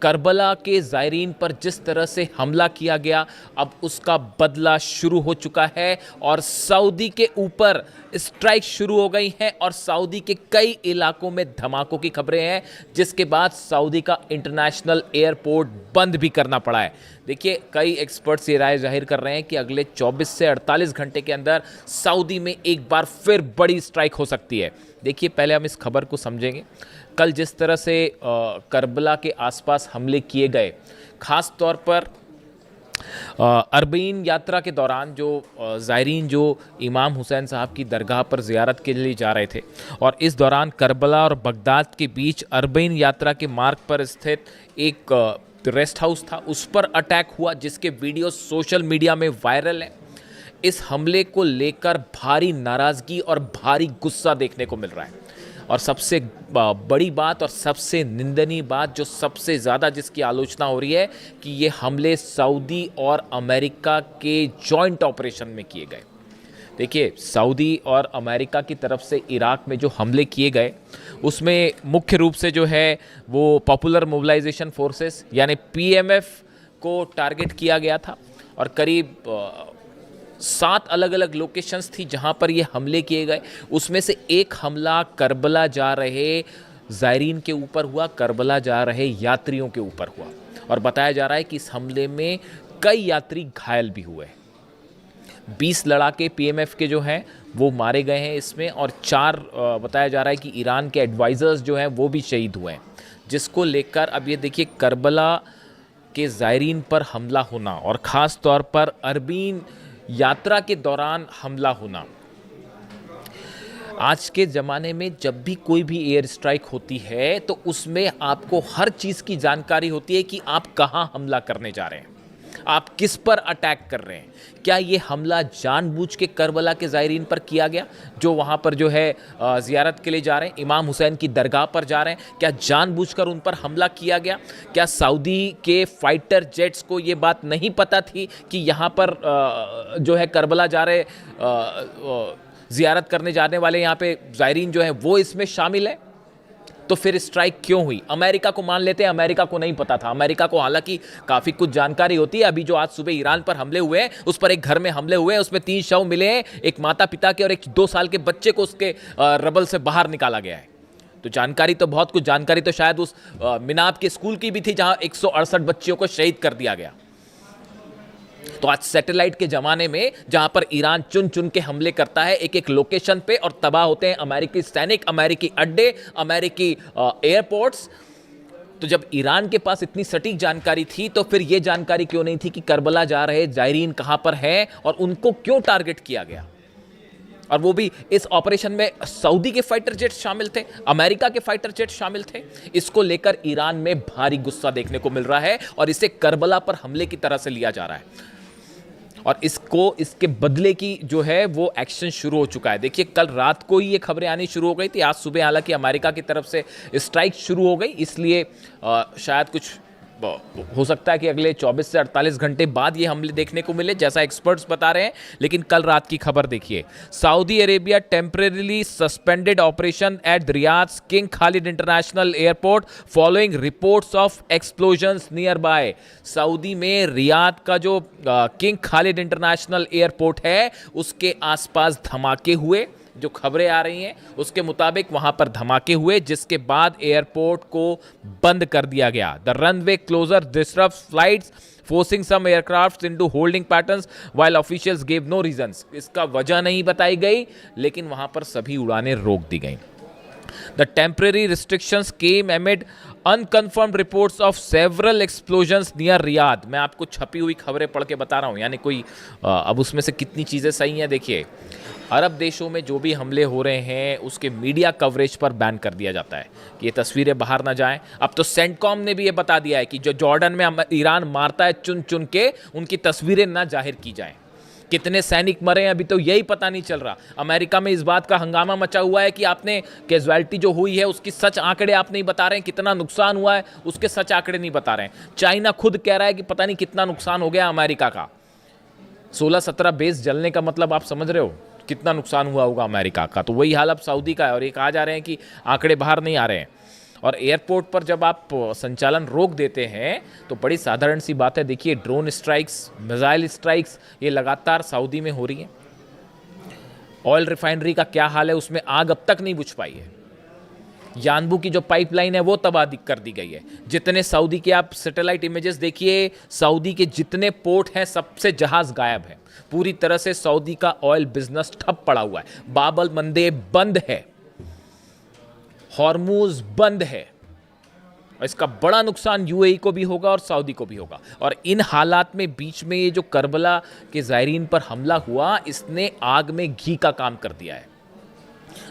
Karbala के ज़ायरीन पर जिस तरह से हमला किया गया, अब उसका बदला शुरू हो चुका है और सऊदी के ऊपर स्ट्राइक शुरू हो गई हैं और सऊदी के कई इलाकों में धमाकों की खबरें हैं, जिसके बाद सऊदी का इंटरनेशनल एयरपोर्ट बंद भी करना पड़ा है। देखिए, कई एक्सपर्ट्स ये राय जाहिर कर रहे हैं कि अगले 24 से 48 घंटे के अंदर सऊदी में एक बार फिर बड़ी स्ट्राइक हो सकती है। देखिए, पहले हम इस खबर को समझेंगे। कल जिस तरह से करबला के आसपास हमले किए गए, ख़ास तौर पर अरबईन यात्रा के दौरान जो ज़ायरीन जो इमाम हुसैन साहब की दरगाह पर ज़ियारत के लिए जा रहे थे और इस दौरान करबला और बगदाद के बीच अरबईन यात्रा के मार्ग पर स्थित एक रेस्ट हाउस था, उस पर अटैक हुआ, जिसके वीडियो सोशल मीडिया में वायरल है। इस हमले को लेकर भारी नाराज़गी और भारी गुस्सा देखने को मिल रहा है और सबसे बड़ी बात और सबसे निंदनीय बात, जो सबसे ज़्यादा जिसकी आलोचना हो रही है, कि ये हमले सऊदी और अमेरिका के जॉइंट ऑपरेशन में किए गए। देखिए, सऊदी और अमेरिका की तरफ से इराक में जो हमले किए गए, उसमें मुख्य रूप से जो है वो पॉपुलर मोबिलाइजेशन फोर्सेस यानी पीएमएफ को टारगेट किया गया था और करीब 7 अलग अलग लोकेशंस थी जहां पर ये हमले किए गए। उसमें से एक हमला करबला जा रहे ज़ायरीन के ऊपर हुआ, करबला जा रहे यात्रियों के ऊपर हुआ और बताया जा रहा है कि इस हमले में कई यात्री घायल भी हुए। 20 लड़ाके पीएमएफ के जो हैं वो मारे गए हैं इसमें और 4 बताया जा रहा है कि ईरान के एडवाइज़र्स जो हैं वो भी शहीद हुए हैं, जिसको लेकर अब ये देखिए करबला के ज़ायरीन पर हमला होना और ख़ास तौर पर अरबीन यात्रा के दौरान हमला होना। आज के ज़माने में जब भी कोई भी एयर स्ट्राइक होती है तो उसमें आपको हर चीज़ की जानकारी होती है कि आप कहाँ हमला करने जा रहे हैं, आप किस पर अटैक कर रहे हैं। क्या ये हमला जानबूझ के करबला के ज़ायरीन पर किया गया, जो वहाँ पर जो है ज़ियारत के लिए जा रहे हैं, इमाम हुसैन की दरगाह पर जा रहे हैं? क्या जानबूझकर उन पर हमला किया गया? क्या सऊदी के फाइटर जेट्स को ये बात नहीं पता थी कि यहाँ पर जो है करबला जा रहे ज़ियारत करने जाने वाले यहाँ पे ज़ायरीन जो है वो इसमें शामिल है? तो फिर स्ट्राइक क्यों हुई? अमेरिका को मान लेते हैं, अमेरिका को नहीं पता था। अमेरिका को हालांकि काफ़ी कुछ जानकारी होती है। अभी जो आज सुबह ईरान पर हमले हुए हैं, उस पर एक घर में हमले हुए हैं, उसमें 3 शव मिले हैं, एक माता पिता के और एक 2 साल के बच्चे को उसके रबल से बाहर निकाला गया है। तो जानकारी तो बहुत कुछ, जानकारी तो शायद उस मिनाब के स्कूल की भी थी जहां 168 बच्चियों को शहीद कर दिया गया। तो आज सैटेलाइट के ज़माने में जहां पर ईरान चुन चुन के हमले करता है एक एक लोकेशन पे और तबाह होते हैं अमेरिकी सैनिक, अमेरिकी अड्डे, अमेरिकी एयरपोर्ट्स, तो जब ईरान के पास इतनी सटीक जानकारी थी तो फिर यह जानकारी क्यों नहीं थी कि करबला जा रहे ज़ायरीन कहां पर हैं और उनको क्यों टारगेट किया गया? और वो भी इस ऑपरेशन में सऊदी के फाइटर जेट शामिल थे, अमेरिका के फाइटर जेट शामिल थे। इसको लेकर ईरान में भारी गुस्सा देखने को मिल रहा है और इसे करबला पर हमले की तरह से लिया जा रहा है और इसके बदले की जो है वो एक्शन शुरू हो चुका है। देखिए, कल रात को ही ये खबरें आनी शुरू हो गई थी। आज सुबह हालांकि अमेरिका की तरफ से स्ट्राइक शुरू हो गई, इसलिए शायद कुछ हो सकता है कि अगले 24 से 48 घंटे बाद ये हमले देखने को मिले, जैसा एक्सपर्ट्स बता रहे हैं। लेकिन कल रात की खबर देखिए, Saudi Arabia temporarily suspended operation at Riyadh's King Khalid International Airport following reports of explosions nearby. Saudi में रियाद का जो किंग खालिद इंटरनेशनल एयरपोर्ट है उसके आसपास धमाके हुए। जो खबरें आ रही हैं उसके मुताबिक वहां पर धमाके हुए, जिसके बाद एयरपोर्ट को बंद कर दिया गया। The runway closure disrupt flights forcing some aircraft into holding patterns while officials give no reasons. इसका वजह नहीं बताई गई, लेकिन वहां पर सभी उड़ानें रोक दी गई। The temporary restrictions came amid unconfirmed reports of several explosions near Riyadh। मैं आपको छपी हुई खबरें पढ़ के बता रहा हूँ, यानी कोई अब उसमें से कितनी चीज़ें सही हैं। देखिए, अरब देशों में जो भी हमले हो रहे हैं उसके मीडिया कवरेज पर बैन कर दिया जाता है कि ये तस्वीरें बाहर ना जाएं। अब तो सेंटकॉम ने भी ये बता दिया है कि जो जॉर्डन में ईरान मारता है चुन चुन के, उनकी तस्वीरें ना जाहिर की जाएं। कितने सैनिक मरे हैं अभी तो यही पता नहीं चल रहा। अमेरिका में इस बात का हंगामा मचा हुआ है कि आपने कैजुअलिटी जो हुई है उसकी सच आंकड़े आप नहीं बता रहे हैं, कितना नुकसान हुआ है उसके सच आंकड़े नहीं बता रहे हैं। चाइना खुद कह रहा है कि पता नहीं कितना नुकसान हो गया अमेरिका का। 16-17 बेस जलने का मतलब आप समझ रहे हो कितना नुकसान हुआ होगा अमेरिका का। तो वही हाल अब सऊदी का है और ये कहा जा रहे हैं कि आंकड़े बाहर नहीं आ रहे हैं। और एयरपोर्ट पर जब आप संचालन रोक देते हैं तो बड़ी साधारण सी बात है, देखिए ड्रोन स्ट्राइक्स, मिसाइल स्ट्राइक्स ये लगातार सऊदी में हो रही हैं। ऑयल रिफाइनरी का क्या हाल है, उसमें आग अब तक नहीं बुझ पाई है। यानबू की जो पाइपलाइन है वो तबाह कर दी गई है। जितने सऊदी के आप सैटेलाइट इमेजेस देखिए, सऊदी के जितने पोर्ट हैं सबसे जहाज गायब है। पूरी तरह से सऊदी का ऑयल बिजनेस ठप पड़ा हुआ है। बाब अल मंदेब बंद है, हॉर्मूज बंद है। इसका बड़ा नुकसान यूएई को भी होगा और सऊदी को भी होगा। और इन हालात में बीच में ये जो करबला के ज़ायरीन पर हमला हुआ, इसने आग में घी का काम कर दिया है।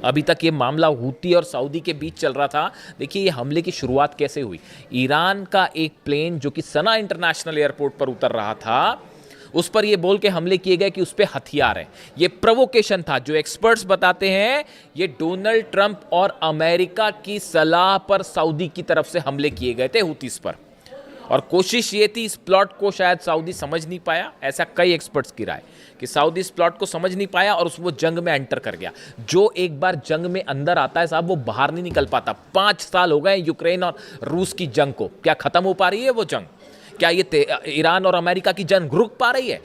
अभी तक ये मामला हूती और सऊदी के बीच चल रहा था। देखिए ये हमले की शुरुआत कैसे हुई। ईरान का एक प्लेन जो कि सना इंटरनेशनल एयरपोर्ट पर उतर रहा था, उस पर ये बोल के हमले किए गए कि उस पर हथियार है। ये प्रोवोकेशन था। जो एक्सपर्ट्स बताते हैं ये डोनाल्ड ट्रंप और अमेरिका की सलाह पर सऊदी की तरफ से हमले किए गए थे हूतीस पर। और कोशिश ये थी, इस प्लॉट को शायद सऊदी समझ नहीं पाया, ऐसा कई एक्सपर्ट्स की राय कि सऊदी इस प्लॉट को समझ नहीं पाया और वो जंग में एंटर कर गया। जो एक बार जंग में अंदर आता है साहब, वो बाहर नहीं निकल पाता। 5 साल हो गए यूक्रेन और रूस की जंग को, क्या खत्म हो पा रही है वो जंग? क्या ये ईरान और अमेरिका की जंग रुक पा रही है?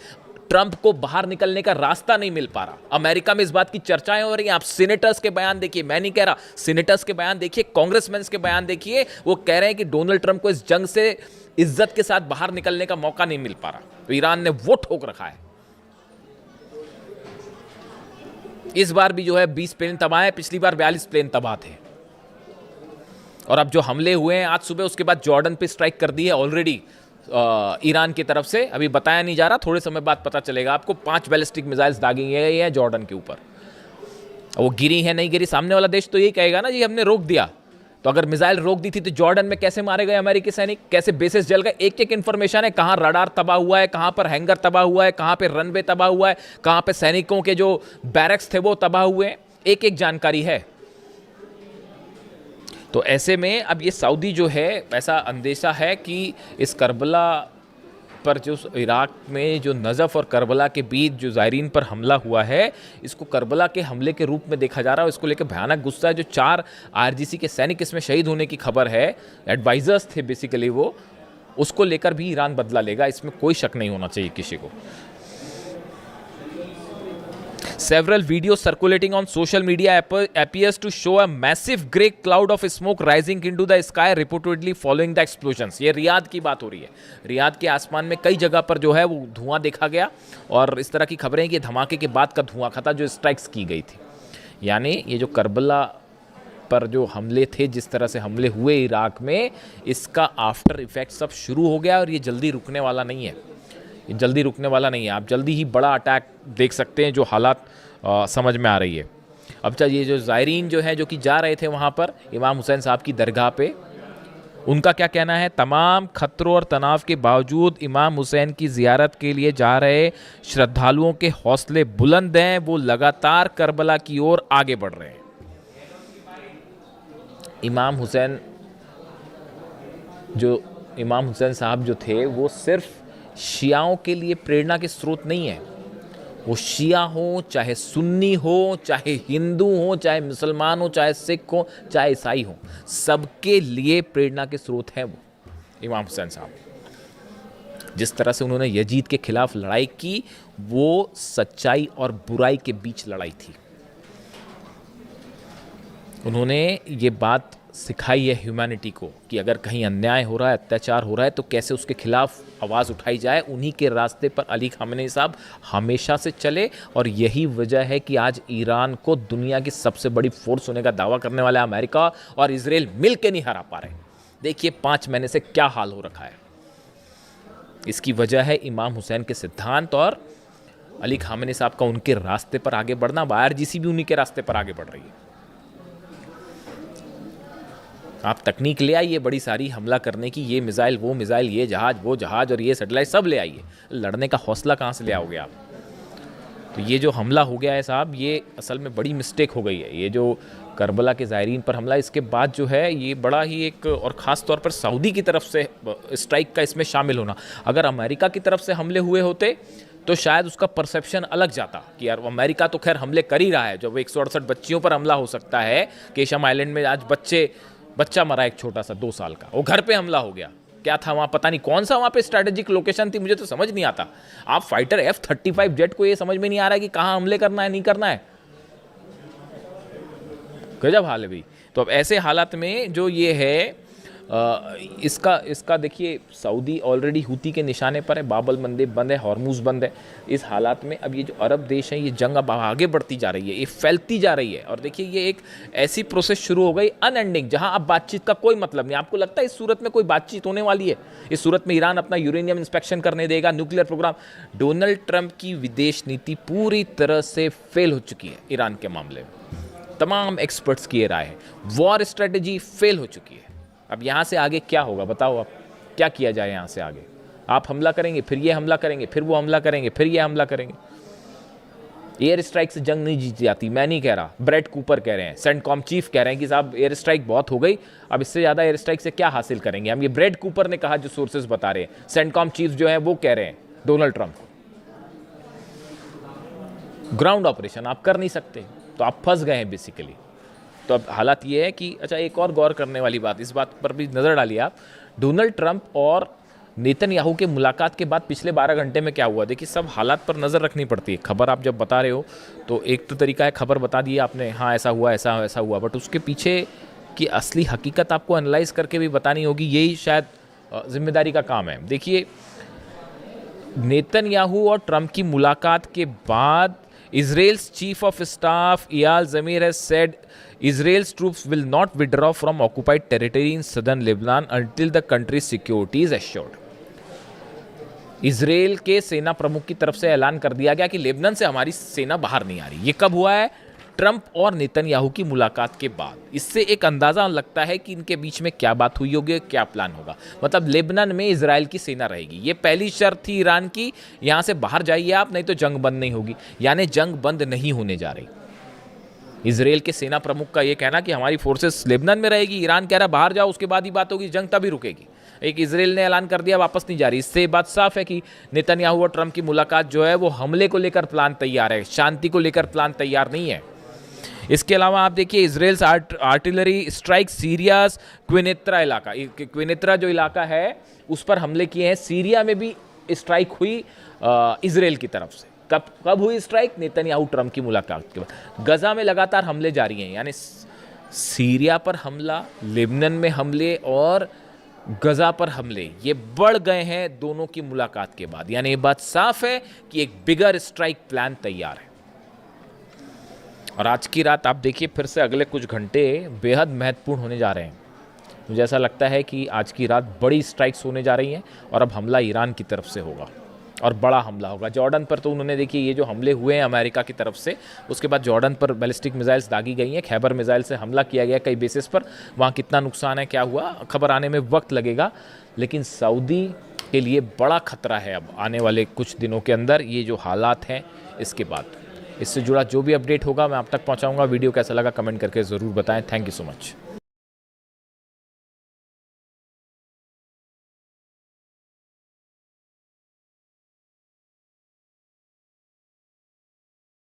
ट्रंप को बाहर निकलने का रास्ता नहीं मिल पा रहा। अमेरिका में इस बात की चर्चाएं हो रही हैं। आप सीनेटर्स के बयान देखिए, मैं नहीं कह रहा, सीनेटर्स के बयान देखिए, कांग्रेसमैन के बयान देखिए, वो कह रहे हैं कि डोनाल्ड ट्रंप को इस जंग से इज्जत के साथ बाहर निकलने का मौका नहीं मिल पा रहा। तो ईरान ने वो ठोक रखा है। इस बार भी जो है 20 प्लेन तबाह है, पिछली बार 42 प्लेन तबाह थे। और अब जो हमले हुए हैं आज सुबह, उसके बाद जॉर्डन पे स्ट्राइक कर दी है ऑलरेडी ईरान की तरफ से। अभी बताया नहीं जा रहा, थोड़े समय बाद पता चलेगा आपको। 5 बैलिस्टिक मिसाइल्स दागी गई हैं जॉर्डन के ऊपर। वो गिरी है नहीं गिरी, सामने वाला देश तो यही कहेगा ना जी हमने रोक दिया। तो अगर मिसाइल रोक दी थी तो जॉर्डन में कैसे मारे गए अमेरिकी सैनिक, कैसे बेसिस जल गए? एक एक इंफॉर्मेशन है, कहां रडार तबाह हुआ है, कहां पर हैंगर तबाह हुआ है, कहां पे रनवे तबाह हुआ है, कहां पे सैनिकों के जो बैरक्स थे वो तबाह हुए हैं। एक एक जानकारी है। तो ऐसे में अब ये सऊदी जो है, ऐसा अंदेशा है कि इस करबला पर जो इराक में जो नजफ़ और करबला के बीच जो ज़ायरीन पर हमला हुआ है, इसको करबला के हमले के रूप में देखा जा रहा है। इसको लेकर भयानक गुस्सा है। जो 4 आरजीसी के सैनिक इसमें शहीद होने की खबर है, एडवाइजर्स थे बेसिकली वो, उसको लेकर भी ईरान बदला लेगा, इसमें कोई शक नहीं होना चाहिए किसी को। Several videos circulating on social media appears to show a massive grey cloud of smoke rising into the sky, reportedly following the explosions. ये रियाद की बात हो रही है। रियाद के आसमान में कई जगह पर जो है वो धुआं देखा गया और इस तरह की खबरें हैं कि धमाके के बाद का धुआं था जो स्ट्राइक्स की गई थी। यानी ये जो करबला पर जो हमले थे, जिस तरह से हमले हुए इराक में, इसका आफ्टर इफेक्ट सब शुरू हो गया और ये जल्दी रुकने वाला नहीं है। जल्दी रुकने वाला नहीं है। आप जल्दी ही बड़ा अटैक देख सकते हैं, जो हालात समझ में आ रही है। अब ये जो ज़ायरीन जो है, जो कि जा रहे थे वहाँ पर इमाम हुसैन साहब की दरगाह पे, उनका क्या कहना है? तमाम खतरों और तनाव के बावजूद इमाम हुसैन की ज़ियारत के लिए जा रहे श्रद्धालुओं के हौसले बुलंद हैं। वो लगातार करबला की ओर आगे बढ़ रहे हैं। इमाम हुसैन साहब जो थे, वो सिर्फ शियाओं के लिए प्रेरणा के स्रोत नहीं है। वो शिया हो, चाहे सुन्नी हो, चाहे हिंदू हो, चाहे मुसलमान हो, चाहे सिख हो, चाहे ईसाई हो, सबके लिए प्रेरणा के स्रोत हैं वो इमाम हुसैन साहब। जिस तरह से उन्होंने यजीद के खिलाफ लड़ाई की, वो सच्चाई और बुराई के बीच लड़ाई थी। उन्होंने ये बात सिखाई है ह्यूमैनिटी को कि अगर कहीं अन्याय हो रहा है, अत्याचार हो रहा है, तो कैसे उसके खिलाफ आवाज़ उठाई जाए। उन्हीं के रास्ते पर अली खामेनी साहब हमेशा से चले और यही वजह है कि आज ईरान को दुनिया की सबसे बड़ी फोर्स होने का दावा करने वाला अमेरिका और इजराइल मिल के नहीं हरा पा रहे। देखिए 5 महीने से क्या हाल हो रखा है। इसकी वजह है इमाम हुसैन के सिद्धांत और अली खामेनी साहब का उनके रास्ते पर आगे बढ़ना। IRGC भी उन्हीं के रास्ते पर आगे बढ़ रही है। आप तकनीक ले आइए बड़ी सारी हमला करने की, ये मिसाइल वो मिसाइल, ये जहाज वो जहाज और ये सैटेलाइट सब ले आइए, लड़ने का हौसला कहाँ से ले आओगे आप? तो ये जो हमला हो गया है साहब, ये असल में बड़ी मिस्टेक हो गई है। ये जो करबला के ज़ायरीन पर हमला, इसके बाद जो है ये बड़ा ही एक, और ख़ास तौर पर सऊदी की तरफ से स्ट्राइक का इसमें शामिल होना। अगर अमेरिका की तरफ से हमले हुए होते तो शायद उसका परसेप्शन अलग जाता कि यार अमेरिका तो खैर हमले कर ही रहा है। जब 168 बच्चियों पर हमला हो सकता है, केशम आइलैंड में आज बच्चे बच्चा मरा एक छोटा सा 2 साल का, वो घर पे हमला हो गया। क्या था वहाँ, पता नहीं कौन सा वहाँ पे स्ट्रैटेजिक लोकेशन थी, मुझे तो समझ नहीं आता। आप फाइटर F-35 जेट को ये समझ में नहीं आ रहा है कि कहाँ हमले करना है, नहीं करना है। गजब हाल है भाई। तो अब ऐसे हालात में जो ये है इसका देखिए, सऊदी ऑलरेडी हूती के निशाने पर है, बाबल मंदेब बंद है, हॉर्मुज बंद है। इस हालात में अब ये जो अरब देश हैं, ये जंग अब आगे बढ़ती जा रही है, ये फैलती जा रही है। और देखिए ये एक ऐसी प्रोसेस शुरू हो गई अनएंडिंग, जहां अब बातचीत का कोई मतलब नहीं। आपको लगता है इस सूरत में कोई बातचीत होने वाली है? इस सूरत में ईरान अपना यूरेनियम इंस्पेक्शन करने देगा, न्यूक्लियर प्रोग्राम। डोनाल्ड ट्रंप की विदेश नीति पूरी तरह से फेल हो चुकी है ईरान के मामले में। तमाम एक्सपर्ट्स की ये राय है, वॉर स्ट्रेटेजी फेल हो चुकी है। अब यहाँ से आगे क्या होगा बताओ, आप क्या किया जाए यहाँ से आगे? आप हमला करेंगे, फिर ये हमला करेंगे, फिर वो हमला करेंगे, फिर ये हमला करेंगे। एयर स्ट्राइक से जंग नहीं जीती जाती, मैं नहीं कह रहा, ब्रेड कूपर कह रहे हैं, सेंटकॉम चीफ कह रहे हैं कि साहब एयर स्ट्राइक बहुत हो गई, अब इससे ज़्यादा एयर स्ट्राइक से क्या हासिल करेंगे हम। ये ब्रेड कूपर ने कहा, जो सोर्सेज बता रहे हैं, सेंटकॉम चीफ जो है वो कह रहे हैं डोनाल्ड ट्रंप। ग्राउंड ऑपरेशन आप कर नहीं सकते, तो आप फंस गए हैं बेसिकली। तो अब हालात ये है कि अच्छा, एक और गौर करने वाली बात, इस बात पर भी नज़र डालिए आप। डोनाल्ड ट्रंप और नेतन्याहू के मुलाकात के बाद पिछले 12 घंटे में क्या हुआ, देखिए सब हालात पर नज़र रखनी पड़ती है। खबर आप जब बता रहे हो तो एक तो तरीका है, खबर बता दी आपने, हाँ ऐसा हुआ, ऐसा हुआ, बट उसके पीछे की असली हकीकत आपको एनालाइज करके भी बतानी होगी। यही शायद जिम्मेदारी का काम है। देखिए, नेतन्याहू और ट्रंप की मुलाकात के बाद Israel's chief of staff Eyal Zamir has said Israel's troops will not withdraw from occupied territory in southern Lebanon until the country's security is assured. Israel के सेना प्रमुख की तरफ से ऐलान कर दिया गया कि लेबनान से हमारी सेना बाहर नहीं आ रही। ये कब हुआ है? ट्रंप और नेतन्याहू की मुलाकात के बाद। इससे एक अंदाज़ा लगता है कि इनके बीच में क्या बात हुई होगी, क्या प्लान होगा। मतलब लेबनान में इजराइल की सेना रहेगी, ये पहली शर्त थी ईरान की, यहाँ से बाहर जाइए आप, नहीं तो जंग बंद नहीं होगी। यानी जंग बंद नहीं होने जा रही। इजराइल के सेना प्रमुख का ये कहना कि हमारी फोर्सेस लेबनान में रहेगी, ईरान कह रहा बाहर जाओ, उसके बाद ही बात होगी, जंग तभी रुकेगी। एक इजराइल ने ऐलान कर दिया वापस नहीं जा रही। इससे बात साफ है कि नेतन्याहू और ट्रंप की मुलाकात जो है वो हमले को लेकर प्लान तैयार है, शांति को लेकर प्लान तैयार नहीं है। इसके अलावा आप देखिए, इजराइल्स आर्टिलरी स्ट्राइक सीरियास क्विनेत्रा इलाका, क्विनेत्रा जो इलाका है उस पर हमले किए हैं। सीरिया में भी स्ट्राइक हुई इजराइल की तरफ से। कब हुई स्ट्राइक? नेतन्याहू ट्रंप की मुलाकात के बाद। गजा में लगातार हमले जारी हैं, यानी सीरिया पर हमला, लेबनान में हमले और गजा पर हमले ये बढ़ गए हैं दोनों की मुलाकात के बाद। यानी ये बात साफ है कि एक बिगर स्ट्राइक प्लान तैयार है। और आज की रात आप देखिए, फिर से अगले कुछ घंटे बेहद महत्वपूर्ण होने जा रहे हैं। मुझे ऐसा लगता है कि आज की रात बड़ी स्ट्राइक्स होने जा रही हैं और अब हमला ईरान की तरफ से होगा और बड़ा हमला होगा। जॉर्डन पर तो उन्होंने देखिए ये जो हमले हुए हैं अमेरिका की तरफ से, उसके बाद जॉर्डन पर बैलिस्टिक मिसाइल्स दागी गई हैं, खैबर मिसाइल से हमला किया गया कई बेसिस पर। वहाँ कितना नुकसान है, क्या हुआ, खबर आने में वक्त लगेगा। लेकिन सऊदी के लिए बड़ा खतरा है अब आने वाले कुछ दिनों के अंदर, ये जो हालात हैं इसके बाद। इससे जुड़ा जो भी अपडेट होगा मैं आप तक पहुँचाऊँगा। वीडियो कैसा लगा कमेंट करके ज़रूर बताएँ। Thank you so much.